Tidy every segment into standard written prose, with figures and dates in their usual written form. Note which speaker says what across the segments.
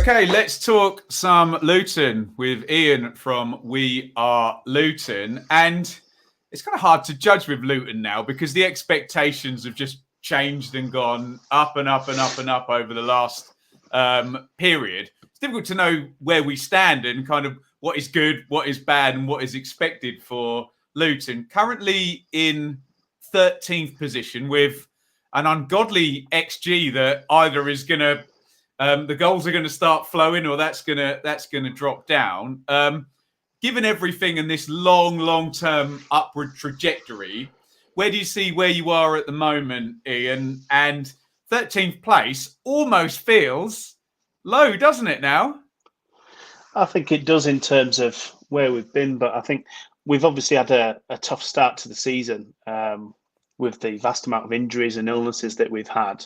Speaker 1: Okay, let's talk some Luton with Iain from We Are Luton. And it's kind of hard to judge with Luton now because the expectations have just changed and gone up and up and up and up over the last period. It's difficult to know where we stand and kind of what is good, what is bad, and what is expected for Luton. Currently in 13th position with an ungodly XG that either is going to the goals are going to start flowing, or that's going to drop down. Given everything in this long-term upward trajectory, where do you see where you are at the moment, Iain? And 13th place almost feels low, doesn't it now?
Speaker 2: I think it does in terms of where we've been, but I think we've obviously had a tough start to the season. With the vast amount of injuries and illnesses that we've had,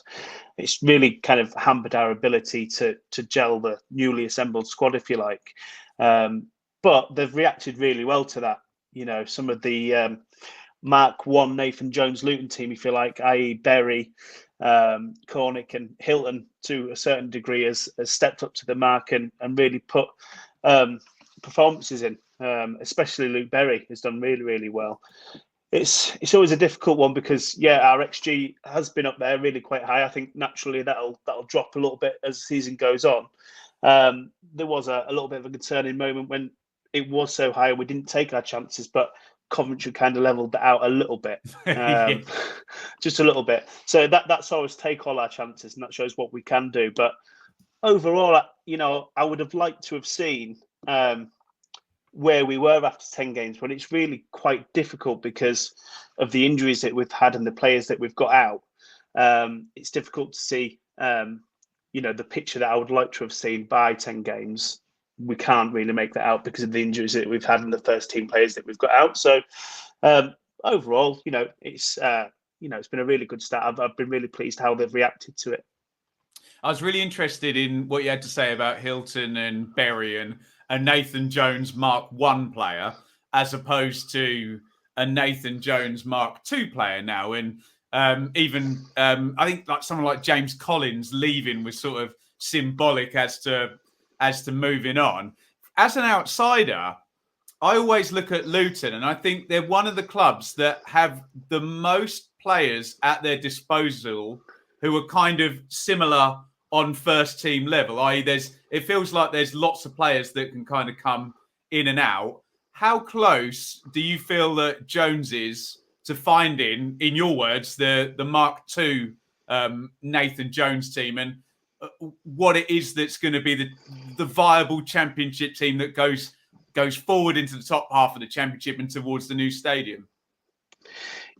Speaker 2: it's really kind of hampered our ability to gel the newly assembled squad, if you like. But they've reacted really well to that. You know, some of the Mark 1 Nathan Jones Luton team, if you like, i.e. Berry, Cornick and Hilton, to a certain degree, has stepped up to the mark and really put performances in. Especially Luke Berry has done really, really well. It's always a difficult one because our XG has been up there really quite high. I think naturally that'll drop a little bit as the season goes on. There was a little bit of a concerning moment when it was so high and we didn't take our chances, but Coventry kind of levelled that out a little bit, just a little bit. So that's always take all our chances, and that shows what we can do. But overall, I would have liked to have seen where we were after 10 games, but it's really quite difficult because of the injuries that we've had and the players that we've got out. It's difficult to see, the picture that I would like to have seen by 10 games. We can't really make that out because of the injuries that we've had and the first team players that we've got out. So overall, it's been a really good start. I've been really pleased how they've reacted to it.
Speaker 1: I was really interested in what you had to say about Hilton and Berry and a Nathan Jones Mark 1 player as opposed to a Nathan Jones Mark 2 player now. And even I think like someone like James Collins leaving was sort of symbolic as to moving on. As an outsider, I always look at Luton and I think they're one of the clubs that have the most players at their disposal who are kind of similar on first team level, i.e. it feels like there's lots of players that can kind of come in and out. How close do you feel that Jones is to finding, in your words, the Mark II Nathan Jones team, and what it is that's going to be the viable championship team that goes forward into the top half of the championship and towards the new stadium?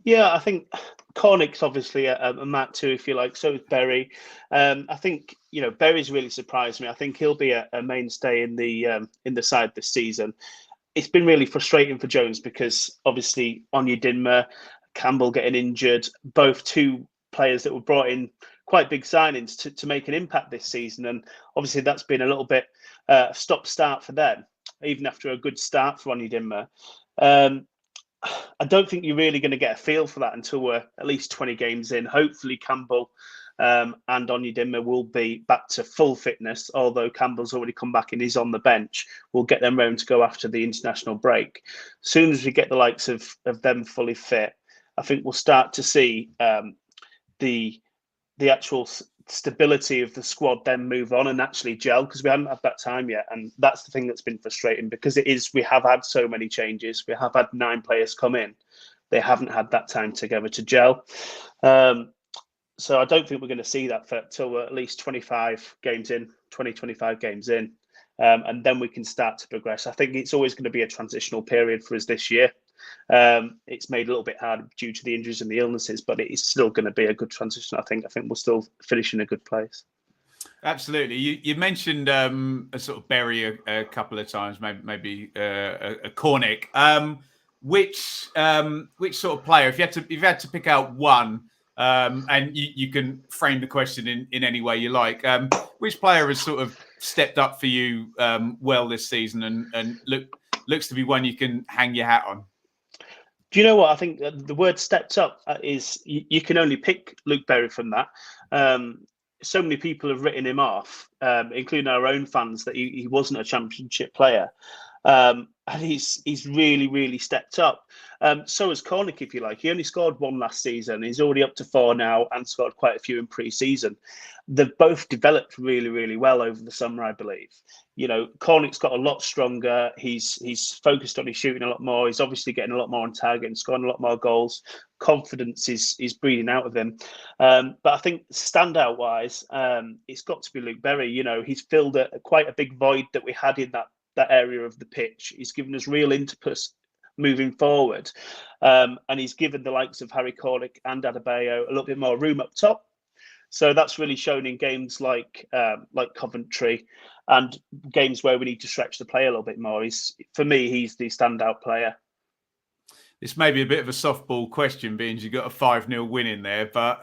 Speaker 2: Yeah, I think Cornick's obviously a Mark II, if you like. So is Berry. I think Berry's really surprised me. I think he'll be a mainstay in the side this season. It's been really frustrating for Jones because obviously Onyedinma, Campbell getting injured, both two players that were brought in quite big signings to make an impact this season, and obviously that's been a little bit stop-start for them, even after a good start for Onyedinma. I don't think you're really going to get a feel for that until we're at least 20 games in. Hopefully Campbell and Onyedinma will be back to full fitness, although Campbell's already come back and he's on the bench. We'll get them round to go after the international break. As soon as we get the likes of them fully fit, I think we'll start to see the actual stability of the squad then move on and actually gel, because we haven't had that time yet, and that's the thing that's been frustrating because we have had so many changes. We have had 9 players come in. They haven't had that time together to gel. So I don't think we're going to see that till we're at least 25 games in, and then we can start to progress. I think it's always going to be a transitional period for us this year. It's made a little bit hard due to the injuries and the illnesses, but it's still going to be a good transition. I think we'll still finish in a good place.
Speaker 1: Absolutely. You mentioned a sort of Berry a couple of times, maybe a Cornick. Which sort of player, if you had to pick out one, and you can frame the question in any way you like, which player has sort of stepped up for you well this season and looks to be one you can hang your hat on?
Speaker 2: Do you know what? I think the word stepped up is you can only pick Luke Berry from that. so many people have written him off, including our own fans, that he wasn't a Championship player. And he's really, really stepped up. So has Cornick, if you like. He only scored 1 last season. He's already up to 4 now and scored quite a few in pre-season. They've both developed really, really well over the summer, I believe. Cornick's got a lot stronger. He's focused on his shooting a lot more. He's obviously getting a lot more on target and scoring a lot more goals. Confidence is breathing out of him. But I think standout-wise, it's got to be Luke Berry. He's filled quite a big void that we had in that area of the pitch. He's given us real impetus moving forward, and he's given the likes of Harry Cornick and Adebayo a little bit more room up top. So that's really shown in games like Coventry and games where we need to stretch the play a little bit more. For me, he's the standout player.
Speaker 1: This may be a bit of a softball question, being you got a 5-0 win in there, but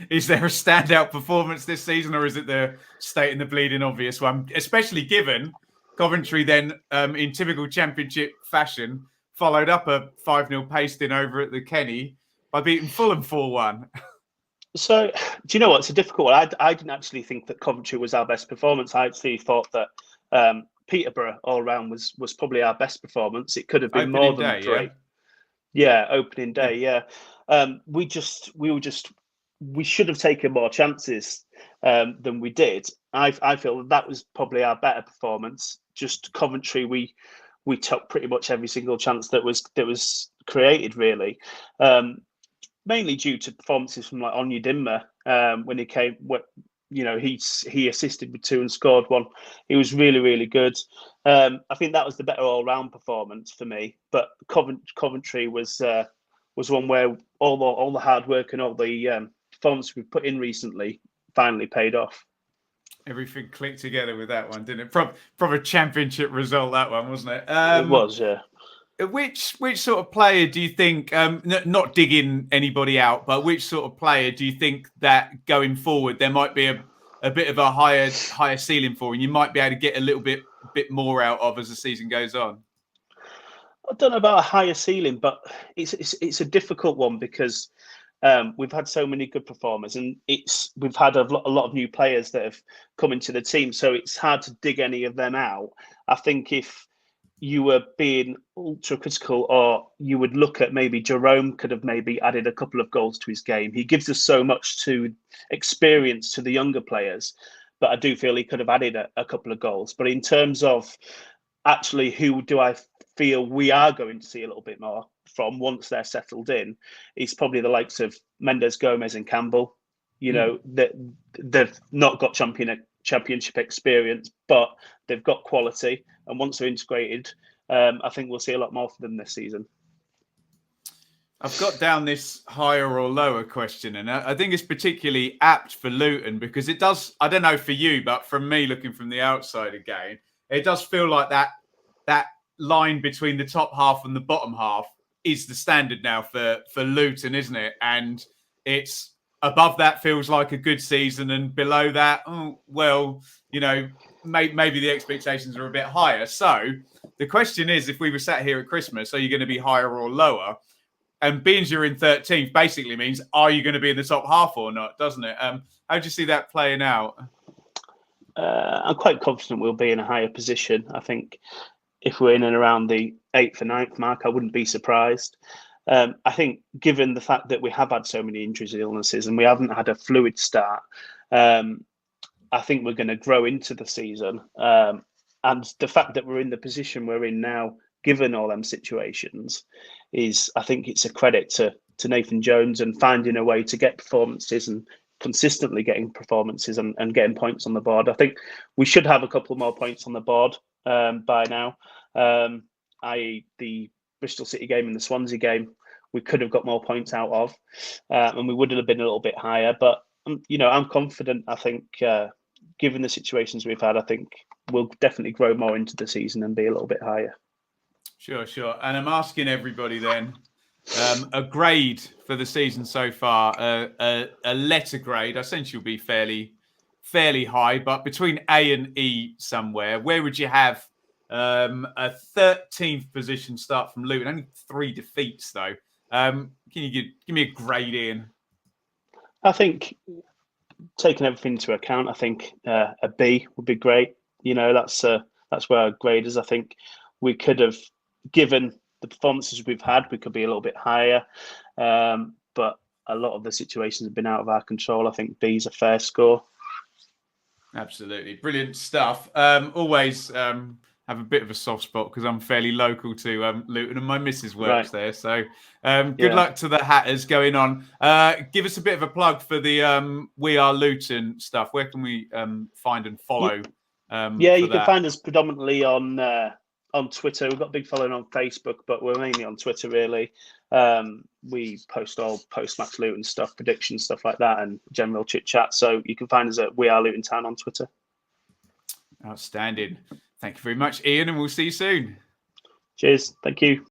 Speaker 1: is there a standout performance this season, or is it the stating the bleeding obvious one? Especially given Coventry then, in typical Championship fashion, followed up a 5-0 pasting over at the Kenny by beating Fulham 4-1.
Speaker 2: So, do you know what? It's a difficult one. I didn't actually think that Coventry was our best performance. I actually thought that Peterborough all round was probably our best performance. It could have been
Speaker 1: Opening
Speaker 2: more than
Speaker 1: day,
Speaker 2: 3. Yeah, opening day. Yeah. We should have taken more chances than we did. I feel that was probably our better performance. Just Coventry, we took pretty much every single chance that was created, really. Mainly due to performances from like Onyedinma when he came. He assisted with 2 and scored 1. He was really, really good. I think that was the better all-round performance for me. But Coventry was one where all the hard work and all the performance we've put in recently finally paid off.
Speaker 1: Everything clicked together with that one, didn't it? From a Championship result, that one, wasn't it?
Speaker 2: It was, yeah.
Speaker 1: Which sort of player do you think, not digging anybody out, but which sort of player do you think that going forward there might be a bit of a higher ceiling for, and you might be able to get a little bit more out of as the season goes on?
Speaker 2: I don't know about a higher ceiling, but it's a difficult one because we've had so many good performers, and we've had a lot of new players that have come into the team, so it's hard to dig any of them out. I think if you were being ultra critical, or you would look at maybe Jerome could have maybe added a couple of goals to his game. He gives us so much to experience to the younger players, but I do feel he could have added a couple of goals. But in terms of actually who do I feel we are going to see a little bit more from once they're settled in, it's probably the likes of Mendes, Gomez and Campbell. That they've not got championship experience, but they've got quality, and once they're integrated, I think we'll see a lot more for them this season.
Speaker 1: I've got down this higher or lower question, and I think it's particularly apt for Luton because it does, I don't know for you, but from me looking from the outside again, it does feel like that line between the top half and the bottom half is the standard now for Luton, isn't it? And it's above that feels like a good season, and below that, maybe the expectations are a bit higher. So the question is, if we were sat here at Christmas, are you going to be higher or lower? And being you're in 13th basically means, are you going to be in the top half or not, doesn't it? How do you see that playing out?
Speaker 2: I'm quite confident we'll be in a higher position. I think if we're in and around the 8th or 9th mark, I wouldn't be surprised. I think given the fact that we have had so many injuries and illnesses and we haven't had a fluid start, I think we're going to grow into the season. And the fact that we're in the position we're in now, given all them situations, I think it's a credit to Nathan Jones and finding a way to get performances and consistently getting performances and getting points on the board. I think we should have a couple more points on the board by now, i.e. the Bristol City game and the Swansea game. We could have got more points out of, and we would have been a little bit higher. But I'm confident. I think, given the situations we've had, I think we'll definitely grow more into the season and be a little bit higher.
Speaker 1: Sure. And I'm asking everybody then a grade for the season so far, a letter grade. I sense you'll be fairly high, but between A and E somewhere. Where would you have a 13th position start from Luton? Only 3 defeats though. Can you give me a grade, Iain?
Speaker 2: I think taking everything into account, I think a B would be great. You know, that's where our grade is. I think we could have, given the performances we've had, we could be a little bit higher. But a lot of the situations have been out of our control. I think B is a fair score.
Speaker 1: Absolutely. Brilliant stuff. Always have a bit of a soft spot because I'm fairly local to Luton and my missus works there. So good luck to the Hatters going on. Give us a bit of a plug for the We Are Luton stuff. Where can we find and follow?
Speaker 2: You can find us predominantly on Twitter. We've got a big following on Facebook, but we're mainly on Twitter, really. We post all post-match Luton stuff, predictions, stuff like that, and general chit-chat. So you can find us at We Are Luton Town on Twitter.
Speaker 1: Outstanding. Thank you very much, Iain, and we'll see you soon.
Speaker 2: Cheers. Thank you.